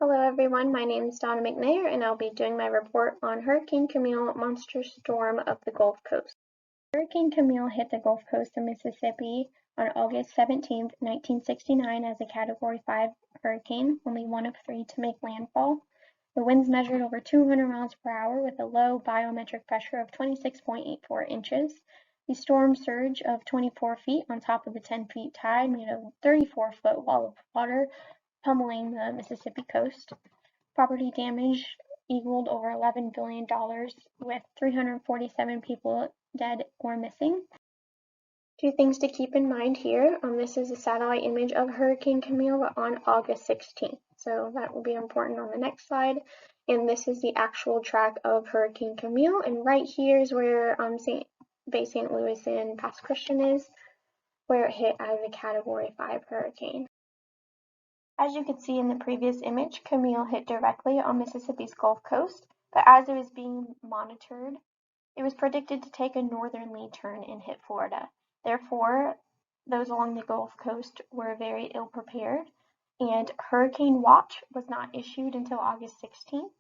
Hello everyone, my name is Donna McNair and I'll be doing my report on Hurricane Camille, monster storm of the Gulf Coast. Hurricane Camille hit the Gulf Coast of Mississippi on August 17, 1969 as a Category 5 hurricane, only one of three to make landfall. The winds measured over 200 miles per hour with a low barometric pressure of 26.84 inches. The storm surge of 24 feet on top of the 10 feet tide made a 34-foot wall of water pummeling the Mississippi coast. Property damage equaled over $11 billion, with 347 people dead or missing. Two things to keep in mind here. This is a satellite image of Hurricane Camille on August 16th, so that will be important on the next slide. And this is the actual track of Hurricane Camille, and right here is where Bay St. Louis and Pass Christian is, where it hit as a Category 5 hurricane. As you could see in the previous image, Camille hit directly on Mississippi's Gulf Coast, but as it was being monitored, it was predicted to take a northerly turn and hit Florida. Therefore, those along the Gulf Coast were very ill prepared, and Hurricane Watch was not issued until August 16th,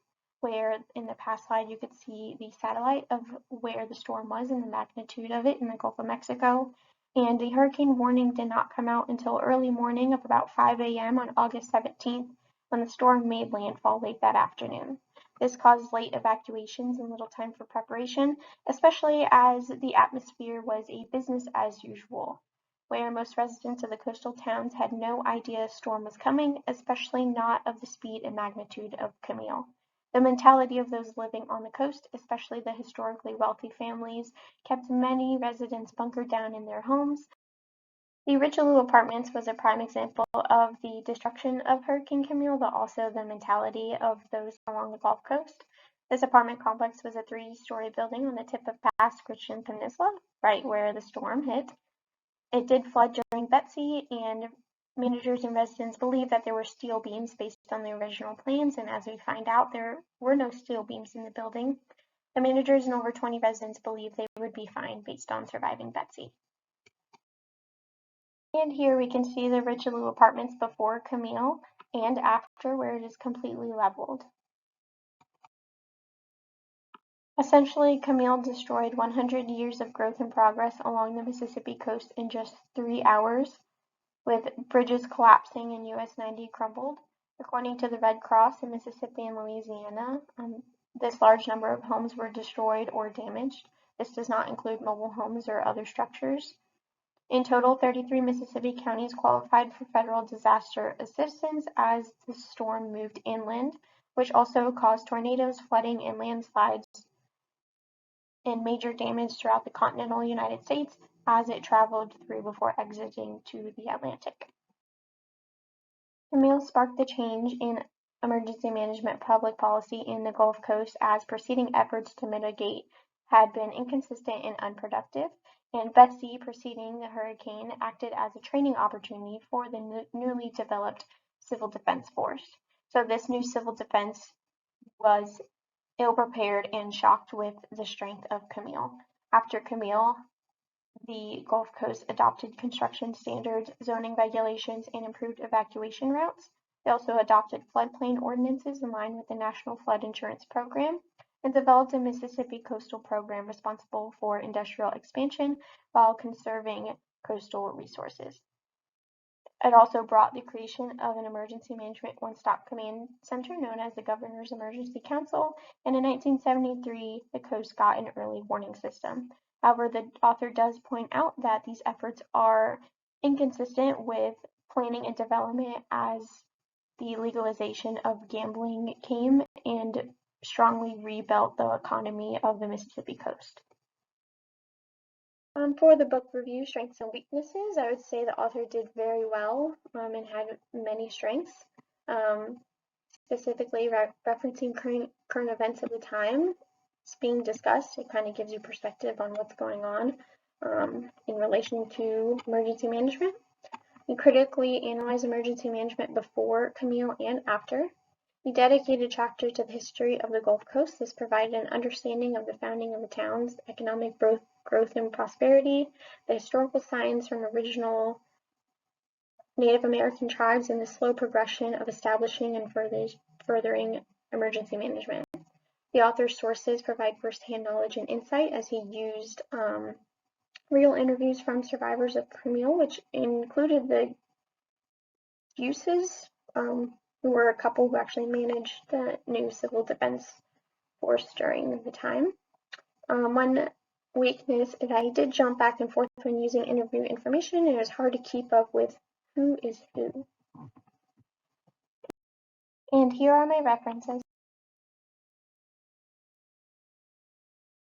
where in the past slide you could see the satellite of where the storm was and the magnitude of it in the Gulf of Mexico. And the hurricane warning did not come out until early morning of about 5 a.m. on August 17th, when the storm made landfall late that afternoon. This caused late evacuations and little time for preparation, especially as the atmosphere was a business as usual, where most residents of the coastal towns had no idea a storm was coming, especially not of the speed and magnitude of Camille. The mentality of those living on the coast, especially the historically wealthy families, kept many residents bunkered down in their homes. The Richelieu Apartments was a prime example of the destruction of Hurricane Camille, but also the mentality of those along the Gulf Coast. This apartment complex was a 3-story building on the tip of Pass Christian Peninsula, right where the storm hit. It did flood during Betsy, and managers and residents believed that there were steel beams based on the original plans, and as we find out, there were no steel beams in the building. The managers and over 20 residents believed they would be fine based on surviving Betsy. And here we can see the Richelieu Apartments before Camille and after, where it is completely leveled. Essentially, Camille destroyed 100 years of growth and progress along the Mississippi coast in just 3 hours, with bridges collapsing and US 90 crumbled. According to the Red Cross in Mississippi and Louisiana, this large number of homes were destroyed or damaged. This does not include mobile homes or other structures. In total, 33 Mississippi counties qualified for federal disaster assistance as the storm moved inland, which also caused tornadoes, flooding, and landslides and major damage throughout the continental United States as it traveled through before exiting to the Atlantic. Camille sparked the change in emergency management public policy in the Gulf Coast, as preceding efforts to mitigate had been inconsistent and unproductive, and Betsy, preceding the hurricane, acted as a training opportunity for the newly developed Civil Defense Force. So this new civil defense was ill-prepared and shocked with the strength of Camille. After Camille, the Gulf Coast adopted construction standards, zoning regulations, and improved evacuation routes. They also adopted floodplain ordinances in line with the National Flood Insurance Program and developed a Mississippi coastal program responsible for industrial expansion while conserving coastal resources. It also brought the creation of an emergency management one-stop command center known as the Governor's Emergency Council, and in 1973, the Coast got an early warning system. However, the author does point out that these efforts are inconsistent with planning and development as the legalization of gambling came and strongly rebuilt the economy of the Mississippi coast. For the book review, strengths and weaknesses, I would say the author did very well and had many strengths. Specifically referencing current events of the time it's being discussed, it kind of gives you perspective on what's going on in relation to emergency management. We critically analyze emergency management before Camille and after. We dedicated a chapter to the history of the Gulf Coast. This provided an understanding of the founding of the towns, economic growth and prosperity, the historical signs from original Native American tribes, and the slow progression of establishing and furthering emergency management. The author's sources provide first-hand knowledge and insight as he used real interviews from survivors of Camille, which included the Uses, who were a couple who actually managed the new civil defense force during the time. One weakness is that he did jump back and forth when using interview information, and it was hard to keep up with who is who. And here are my references.